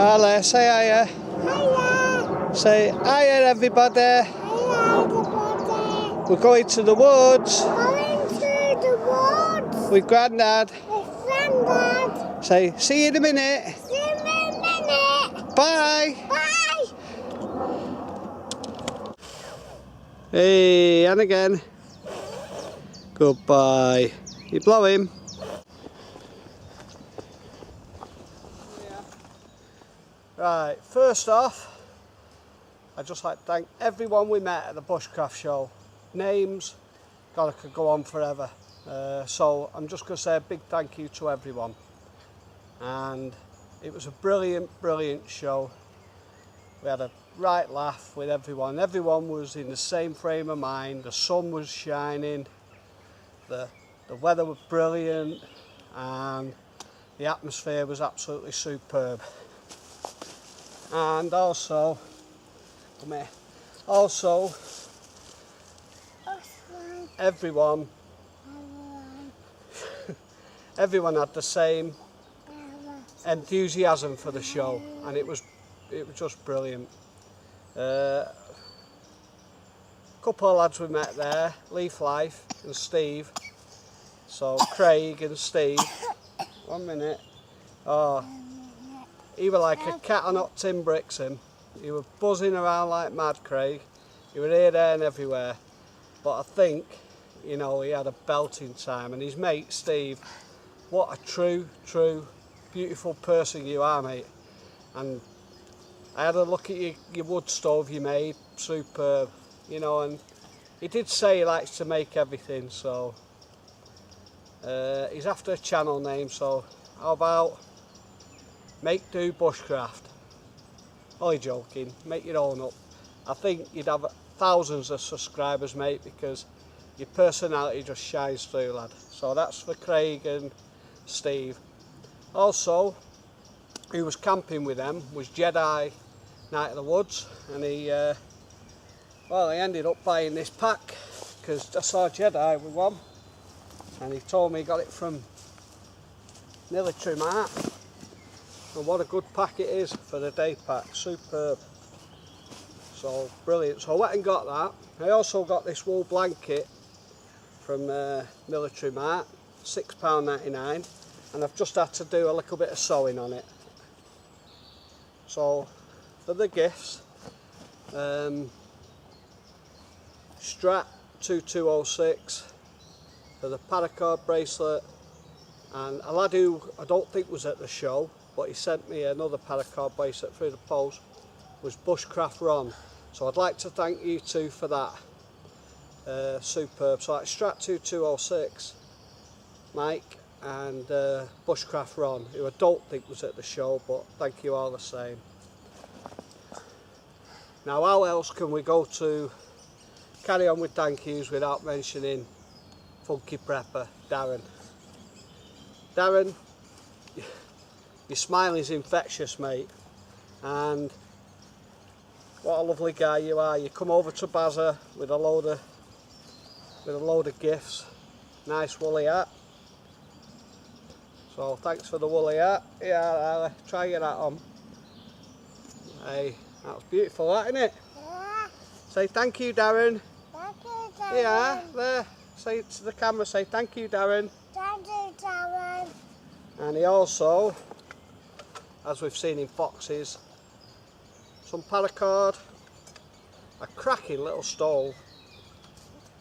Ale, say hiya. Hiya. Say hiya, everybody. Hiya, everybody. We're going to the woods. Going to the woods. With Grandad. With Grandad. Say, see you in a minute. See you in a minute. Bye. Bye. Hey, and again. Goodbye. You blow him. Right, first off, I'd just like to thank everyone we met at the Bushcraft show. Names, God, I could go on forever. So I'm just going to say a big thank you to everyone. And it was a brilliant, brilliant show. We had a right laugh with everyone. Everyone was in the same frame of mind. The sun was shining, the weather was brilliant, and the atmosphere was absolutely superb. And also, come here, also, everyone had the same enthusiasm for the show, and it was just brilliant. Couple of lads we met there, Leaf Life and Steve. So Craig and Steve. 1 minute. Oh, he was like a cat on hot tin bricks. He was buzzing around like mad, Craig. He was here, there, and everywhere. But I think, you know, he had a belting time. And his mate Steve, what a true, beautiful person you are, mate. And I had a look at your wood stove you made, superb, you know, and he did say he likes to make everything, so he's after a channel name, so how about Make Do Bushcraft? Only joking, make your own up. I think you'd have thousands of subscribers, mate, because your personality just shines through, lad. So that's for Craig and Steve. Also, who was camping with them was Jedi Night of the Woods, and he ended up buying this pack because I saw Jedi with one, and he told me he got it from Military Mart, and what a good pack it is for the day pack, superb. So brilliant. So I went and got that. I also got this wool blanket from Military Mart, £6.99, and I've just had to do a little bit of sewing on it. So for the gifts, Strat 2206 for the paracord bracelet, and a lad who I don't think was at the show, but he sent me another paracord bracelet through the post, was Bushcraft Ron. So I'd like to thank you two for that. Superb. So that's Strat 2206, Mike, and Bushcraft Ron, who I don't think was at the show, but thank you all the same. Now, how else can we go to carry on with thank yous without mentioning Funky Prepper, Darren. Darren, your smile is infectious, mate, and what a lovely guy you are. You come over to Bazza with a load of gifts. Nice woolly hat. So thanks for the woolly hat. Yeah, try your hat on. Hey, that's beautiful, that, isn't it? Yeah. Say thank you, Darren. Thank you, Darren. Yeah, there. Say it to the camera, say thank you, Darren. Thank you, Darren. And he also, as we've seen in Foxes, some paracord, a cracking little stove,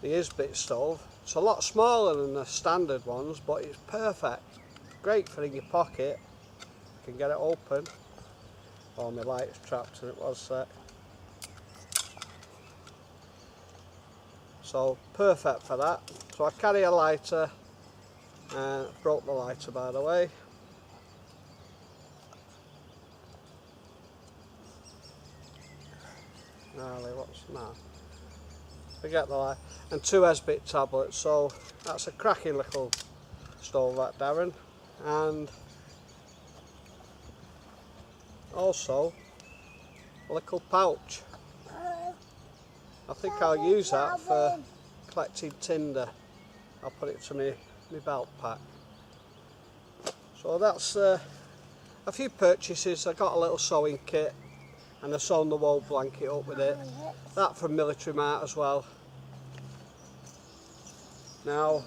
the Isbit stove. It's a lot smaller than the standard ones, but it's perfect. Great for in your pocket. You can get it open. Oh, my light's trapped and it was set. So perfect for that. So I carry a lighter. Broke the lighter, by the way. Gnarly, what's that? Forget the light. And 2 Esbit tablets. So that's a cracking little stove, that, Darren. And also a little pouch. I think I'll use that for collecting tinder. I'll put it to my belt pack. So that's a few purchases. I got a little sewing kit and a sewn the wool blanket up with it. That from Military Mart as well. Now,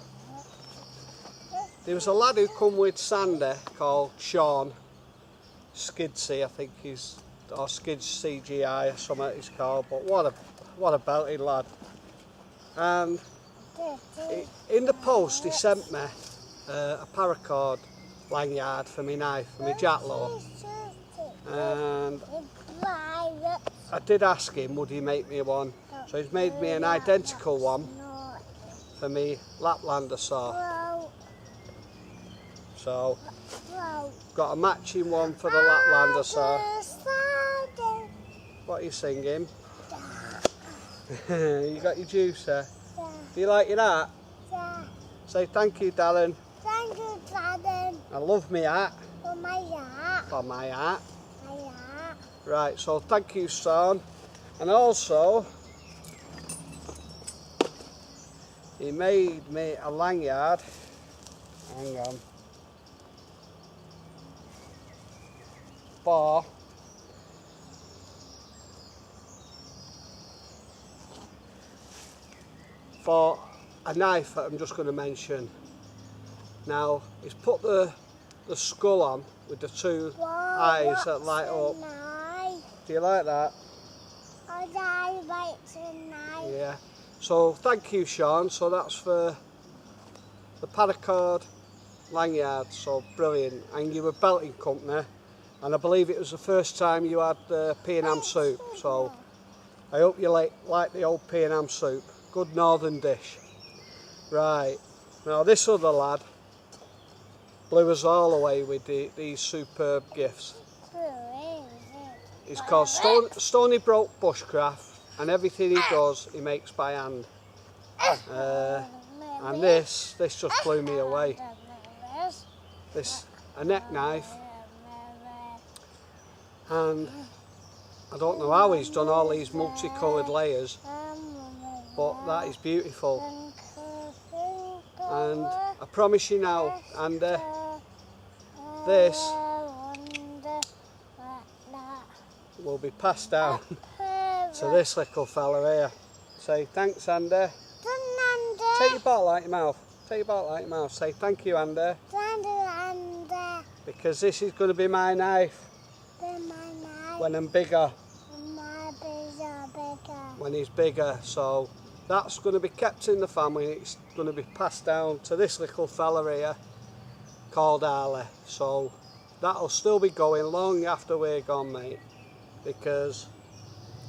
there was a lad who come with Sandy called Sean Skidsy, I think he's, or Skids CGI or something he's called, but what a belting lad. And in the post he sent me a paracord lanyard for my knife, for my jackalope, and I did ask him would he make me one, so he's made me an identical one for me Laplander saw. So got a matching one for the Laplander saw. What are you singing? You got your juicer? Do you like your hat? Yeah. Say thank you, darling. Thank you, darling. I love my hat. For my hat. For my hat. My hat. Right, so thank you, son. And also, he made me a lanyard. Hang on. For a knife that I'm just going to mention. Now, he's put the skull on with the two eyes that light up. Do you like that? I like tonight. Yeah. So thank you, Sean. So that's for the paracord lanyard. So brilliant. And you were belting company, and I believe it was the first time you had the P&M soup. So I hope you like the old P&M soup. Good northern dish. Right. Now this other lad blew us all away with these superb gifts. He's called Stony Broke Bushcraft, and everything he does he makes by hand. And this just blew me away. This a neck knife, and I don't know how he's done all these multicoloured layers, but that is beautiful. And I promise you now, Andy, this will be passed down to this little fella here. Say thanks, Andy. Take your bottle out your mouth. Take your bottle out your mouth. Say thank you, Andy. Thank you, Andy. Because this is going to be my knife when I'm bigger. When he's bigger. So that's going to be kept in the family. It's going to be passed down to this little fella here called Ali. So that'll still be going long after we're gone, mate. Because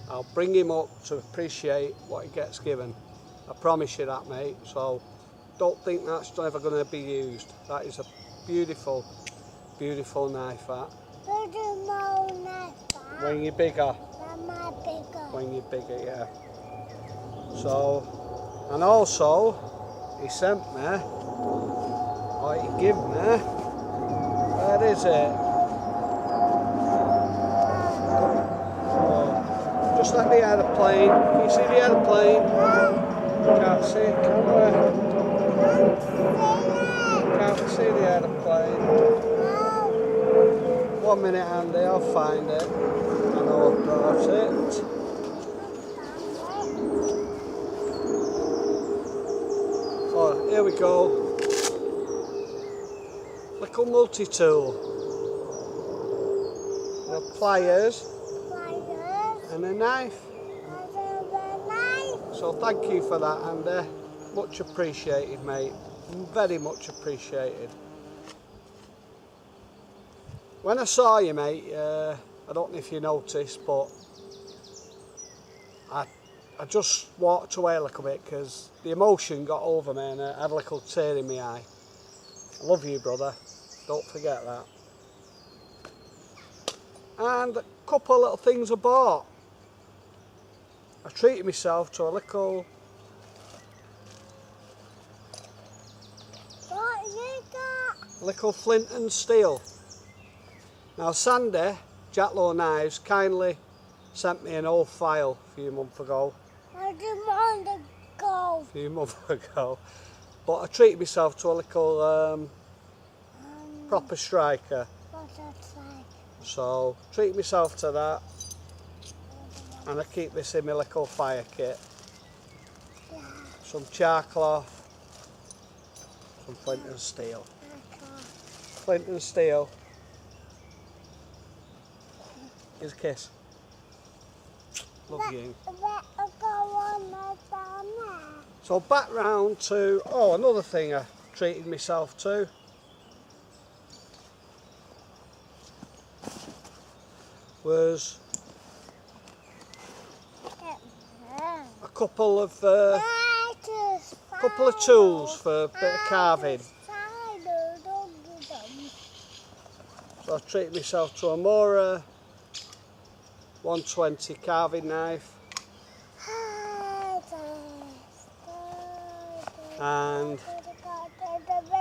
I'll bring him up to appreciate what he gets given. I promise you that, mate. So don't think that's never going to be used. That is a beautiful, beautiful knife, that. When you're bigger. When you're bigger, yeah. So, and also, he sent me, or he gave me, where is it? Oh, just like the aeroplane. Can you see the aeroplane? Can't see it, can we? Can't see the aeroplane. 1 minute, Andy, I'll find it. I know I've brought it. Oh, here we go. Little multi-tool. The pliers and a knife. So thank you for that, Andy. Much appreciated, mate. Very much appreciated. When I saw you, mate, I don't know if you noticed, but I just walked away a little bit because the emotion got over me and I had a little tear in my eye. I love you, brother. Don't forget that. And a couple of little things I bought. I treated myself to a little... What you got? Little flint and steel. Now Sandy, Jackalope Knives, kindly sent me an old file a few months ago. I didn't want to go. A few months ago. But I treated myself to a little proper striker. So treat myself to that, and I keep this in my little fire kit. Some charcloth, some flint and steel. Flint and steel. Here's a kiss. Love you. So back round to, oh, another thing I treated myself to. Was a couple of tools for a bit of carving. So I treated myself to a Mora 120 carving knife and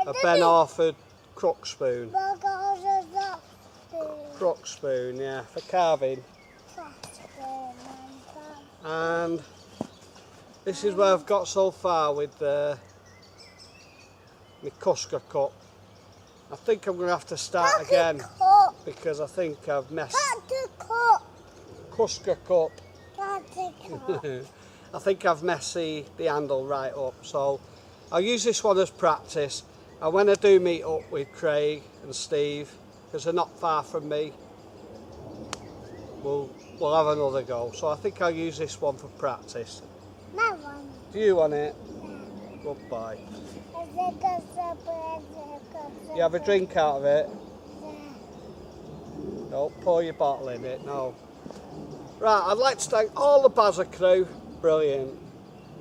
a Ben Orford crook spoon. Crook spoon, yeah, for carving. And this is where I've got so far with my Kuska cup. I think I'm going to have to start again because I think I've messed. Kuska cup. I think I've messed the handle right up. So I'll use this one as practice. And when I do meet up with Craig and Steve, because they're not far from me, we'll have another go. So I think I'll use this one for practice. My one. Do you want it? Yeah. Goodbye. You have a drink out of it? Yeah. Don't pour your bottle in it, no. Right, I'd like to thank all the Bazza crew, brilliant.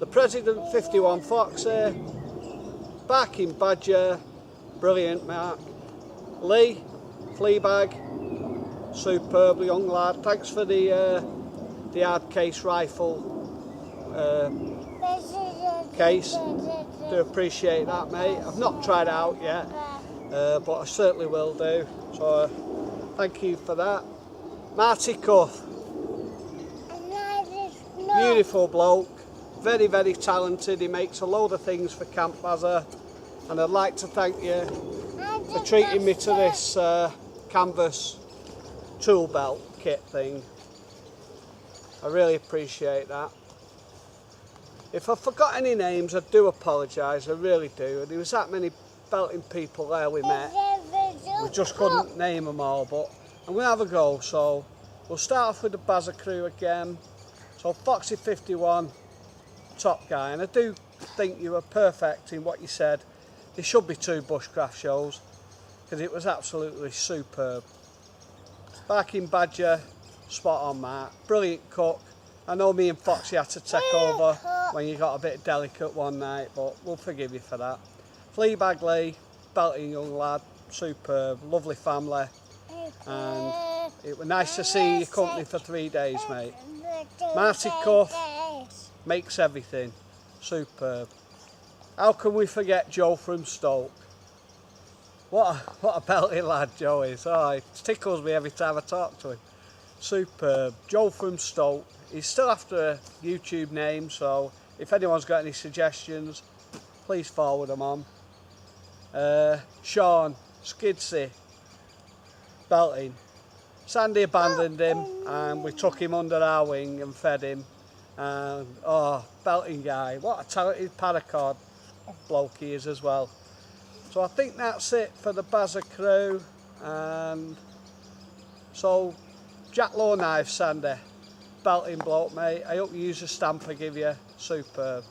The President 51 Fox here, Barking Badger, brilliant Mark. Lee, Fleabag, superb young lad. Thanks for the hard case rifle case. Do appreciate that, mate. I've not tried it out yet, but I certainly will do. So thank you for that. Marty Cuff, beautiful bloke, very, very talented. He makes a load of things for Camp Bazza, and I'd like to thank you for treating me to this canvas tool belt kit thing. I really appreciate that. If I forgot any names, I do apologise, I really do. There was that many belting people there we met, we just couldn't name them all, but I'm going to have a go. So we'll start off with the Bazza crew again. So Foxy 51, top guy, and I do think you were perfect in what you said. There should be 2 bushcraft shows, because it was absolutely superb. Barking Badger, spot on Mark, brilliant cook. I know me and Foxy had to take over when you got a bit delicate one night, but we'll forgive you for that. Fleabag Lee, belting young lad, superb, lovely family, and it was nice to see your company for 3 days, mate. Marty Cuff makes everything, superb. How can we forget Joe from Stoke? What a belting lad Joe is. Oh, it tickles me every time I talk to him. Superb. Joe from Stoke. He's still after a YouTube name, so if anyone's got any suggestions, please forward them on. Sean, Skidsy, belting. Sandy abandoned him and we took him under our wing and fed him. And oh, belting guy. What a talented paracord bloke he is as well. So I think that's it for the Bazza crew. And so Jack Low Knife, Sandy, belting bloke, mate. I hope you use the stamp I give you. Superb.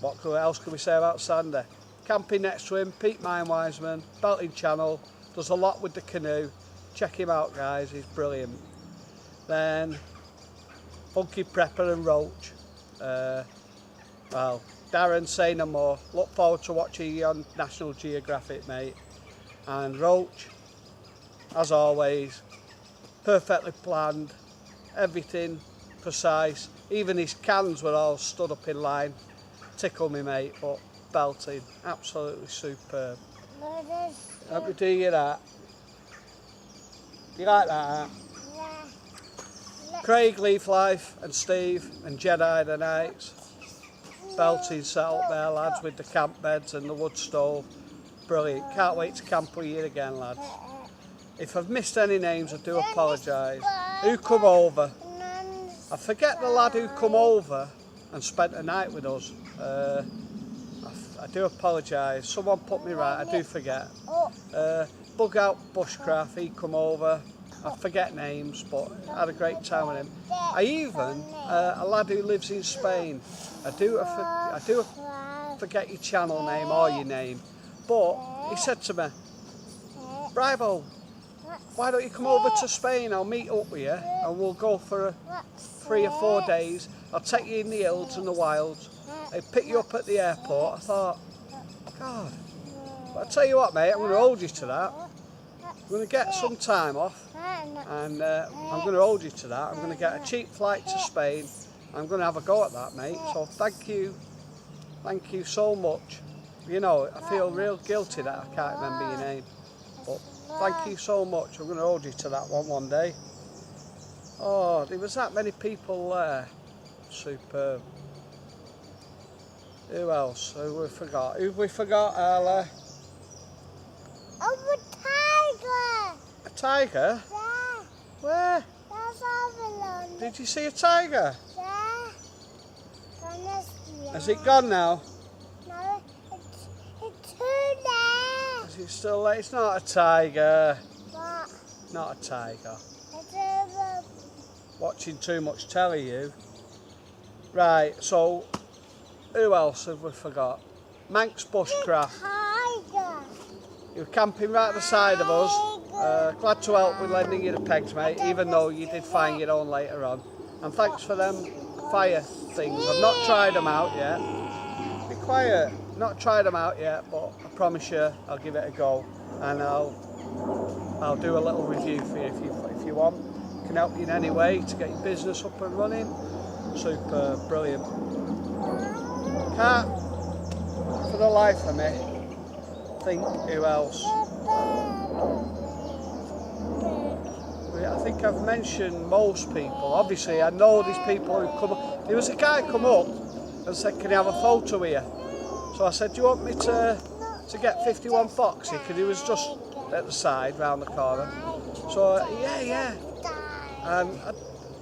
What else can we say about Sandy? Camping next to him, Pete Minewiseman, belting channel, does a lot with the canoe. Check him out, guys, he's brilliant. Then Funky Prepper and Roach. Well, Darren, say no more. Look forward to watching you on National Geographic, mate. And Roach, as always, perfectly planned, everything precise. Even his cans were all stood up in line. Tickle me, mate, but belting, absolutely superb. Hope you do you that. You like that? Yeah. Craig, Leaf Life and Steve and Jedi the Knights. Belting set up there, lads, with the camp beds and the wood stove. Brilliant. Can't wait to camp with you again, lads. If I've missed any names, I do apologise. Who come over? I forget the lad who come over and spent the night with us. I do apologise. Someone put me right. I do forget. Bug Out Bushcraft, he come over. I forget names, but I had a great time with him. I even, a lad who lives in Spain, I do forget your channel name or your name, but he said to me, Bribo, why don't you come over to Spain? I'll meet up with you and we'll go for 3 or 4 days. I'll take you in the hills and the wilds. I'll pick you up at the airport. I thought, God, but I tell you what, mate, I'm going to hold you to that. I'm going to get some time off and I'm going to hold you to that. I'm going to get a cheap flight to Spain. I'm going to have a go at that, mate. So thank you so much. You know, I feel real guilty that I can't remember your name. But thank you so much. I'm going to hold you to that one day. Oh, there was that many people there. Superb. Who else? Who we forgot? Who we forgot, Arla? Oh, a tiger! A tiger? Yeah, Where? that's Avalon. Did you see a tiger? Yeah. Honestly. Has it gone now? No, it's too there. Is it still there? It's not a tiger. What? Not a tiger. It's over. Watching too much telly, you. Right, so who else have we forgot? Manx Bushcraft. Tiger. You were camping right at the side of us. Glad to help with lending you the pegs, mate, even though you did find your own later on. And thanks for them fire things. I've not tried them out yet. Be quiet. Not tried them out yet, but I promise you I'll give it a go. And I'll do a little review for you if you want. Can help you in any way to get your business up and running. Super, brilliant. Can't, for the life of me, think who else. I think I've mentioned most people. Obviously, I know these people who come up. There was a guy come up and said, "Can I have a photo with you?" So I said, "Do you want me to get 51 Foxy?" Because he was just at the side, round the corner. So yeah. And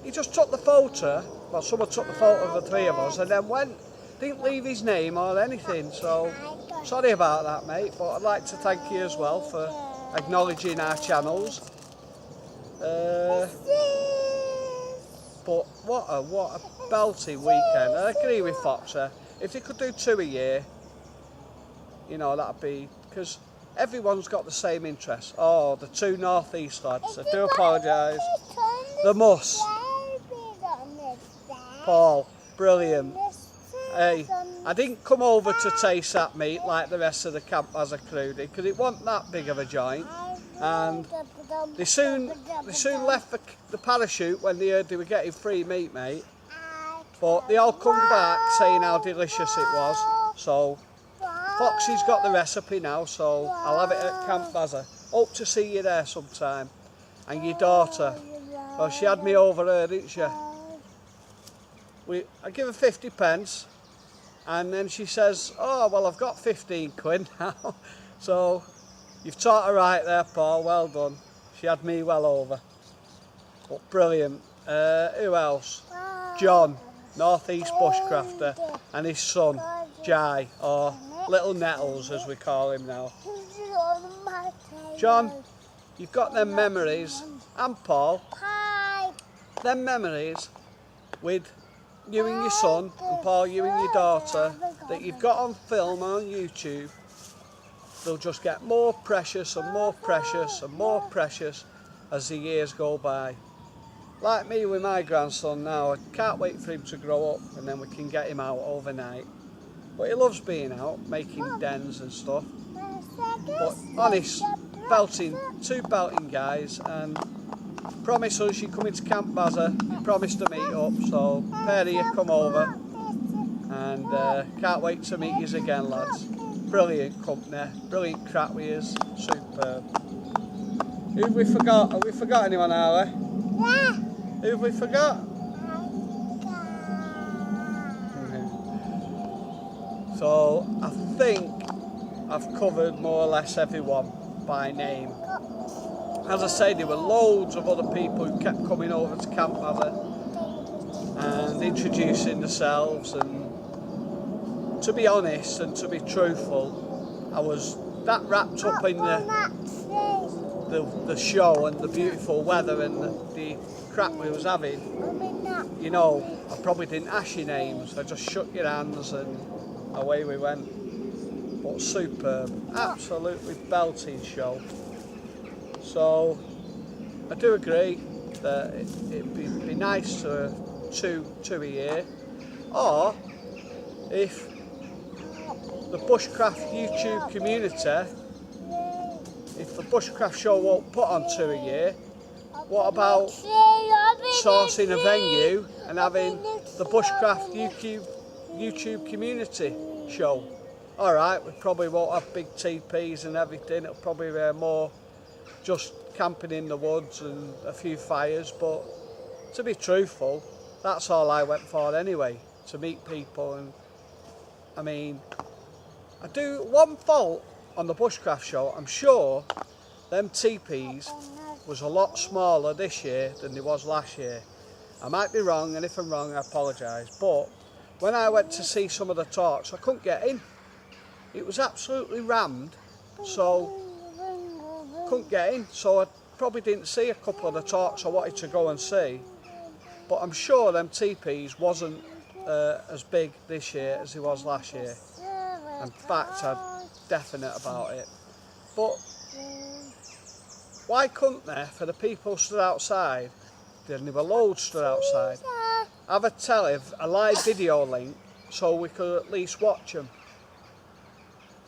he just took the photo. Well, someone took the photo of the 3 of us and then went. Didn't leave his name or anything. So sorry about that, mate. But I'd like to thank you as well for acknowledging our channels. But what a belting weekend. I agree with Foxer. If they could do 2 a year, you know, that'd be, because everyone's got the same interests. Oh, the 2 northeast lads. I do apologise. The muss. Paul, brilliant. Hey, I didn't come over to taste that meat like the rest of the camp as a crew did, because it wasn't that big of a joint. And they soon left the parachute when they heard they were getting free meat, mate. But they all come back saying how delicious it was. So Foxy's got the recipe now, so I'll have it at Camp Bazza. Hope to see you there sometime. And your daughter, well, she had me over her, didn't she? I give her 50 pence, and then she says, "Oh, well, I've got 15 quid now." So you've taught her right there, Paul. Well done. She had me well over. But brilliant. Who else? John, Northeast Bushcrafter, and his son, Jai, or Little Nettles as we call him now. John, you've got them memories, and Paul, them memories with you and your son, and Paul, you and your daughter, that you've got on film on YouTube. They'll just get more precious and more precious and more precious as the years go by. Like me with my grandson now, I can't wait for him to grow up and then we can get him out overnight. But he loves being out, making dens and stuff. But honest, 2 belting guys, and promise us you come into Camp Bazza, promise to meet up, so pair of you come over, and can't wait to meet you again, lads. Brilliant company, brilliant crack with yous, superb. Who have we forgot? Have we forgot anyone, Arlie? Yeah. Who have we forgot? So I think I've covered more or less everyone. by name. As I say, there were loads of other people who kept coming over to Camp Mather and introducing themselves, and to be honest and to be truthful, I was that wrapped up in the show and the beautiful weather and the crap we was having, you know, I probably didn't ask your names. I just shook your hands and away we went. But superb, absolutely belting show. So I do agree that it'd be nice to two a year, or if the bushcraft YouTube community, if the bushcraft show won't put on 2 a year, what about sourcing a venue and having the bushcraft YouTube community show? Alright, we probably won't have big teepees and everything, it'll probably be more just camping in the woods and a few fires, but to be truthful, that's all I went for anyway, to meet people. And I mean, I do one fault on the bushcraft show, I'm sure them teepees was a lot smaller this year than they was last year. I might be wrong, and if I'm wrong I apologise, but when I went to see some of the talks I couldn't get in. It was absolutely rammed, so couldn't get in, so I probably didn't see a couple of the talks I wanted to go and see. But I'm sure them teepees wasn't as big this year as it was last year. In fact, I'm definite about it. But why couldn't they, for the people who stood outside, there were loads stood outside, have a live video link so we could at least watch them?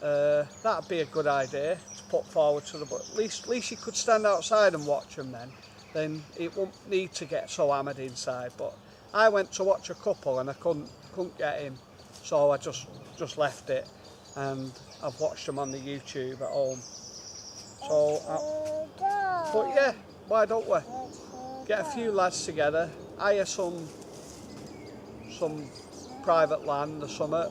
That'd be a good idea to put forward to the, but at least you could stand outside and watch them then it won't need to get so hammered inside. But I went to watch a couple and I couldn't get in, so I just left it, and I've watched them on the YouTube at home. So but yeah, why don't we get a few lads together, hire some private land or something,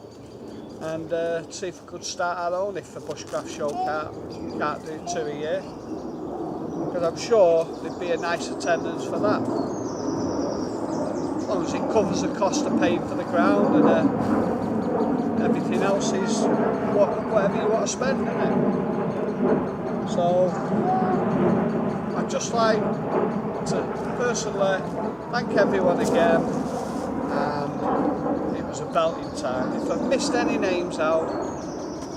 and see if we could start our own if the bushcraft show can't do 2 a year, because I'm sure there'd be a nice attendance for that, as long as it covers the cost of paying for the ground, and everything else is whatever you want to spend, isn't it? So I'd just like to personally thank everyone again, and it was a belting time. If I've missed any names out,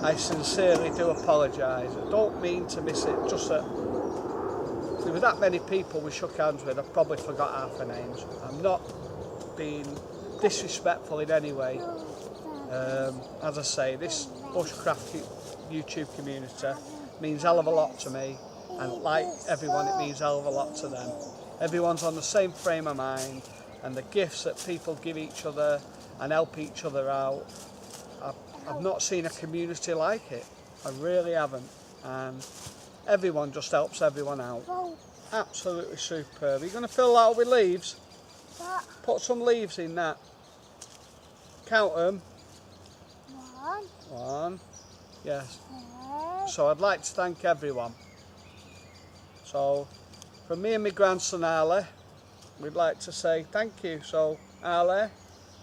I sincerely do apologise. I don't mean to miss it, just that there were that many people we shook hands with, I probably forgot half the names. I'm not being disrespectful in any way. As I say, this bushcraft YouTube community means a hell of a lot to me, and like everyone, it means a hell of a lot to them. Everyone's on the same frame of mind, and the gifts that people give each other and help each other out, I've not seen a community like it. I really haven't, and everyone just helps everyone out. Absolutely superb. Are you going to fill that up with leaves? Put some leaves in that. Count them. 1. Yes. So I'd like to thank everyone. So from me and my grandson Arlie, we'd like to say thank you. So Arlie,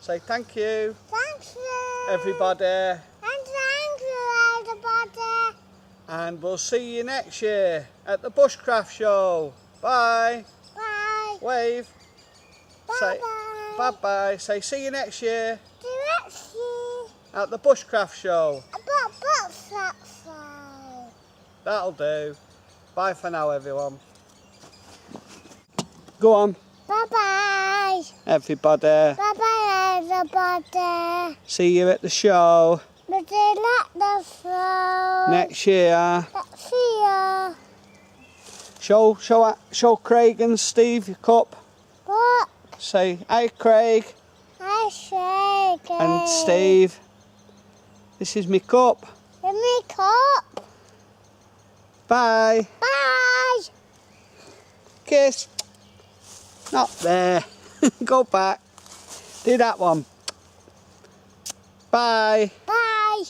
say thank you. Thank you. Everybody. And thank you, everybody. And we'll see you next year at the bushcraft show. Bye. Bye. Wave. Say Bye-bye. bye-bye. Say see you next year See you next year. at the bushcraft show. That'll do. Bye for now, everyone. Go on. Bye-bye. Everybody. Bye-bye, everybody. See you at the show But they let the show. next year. Let's see ya. Show Craig and Steve your cup. What? Say hi, Craig I shake it. and Steve. This is my cup. Give me cup. Bye. Bye. Kiss. Not there. Go back. Do that one. Bye. Bye.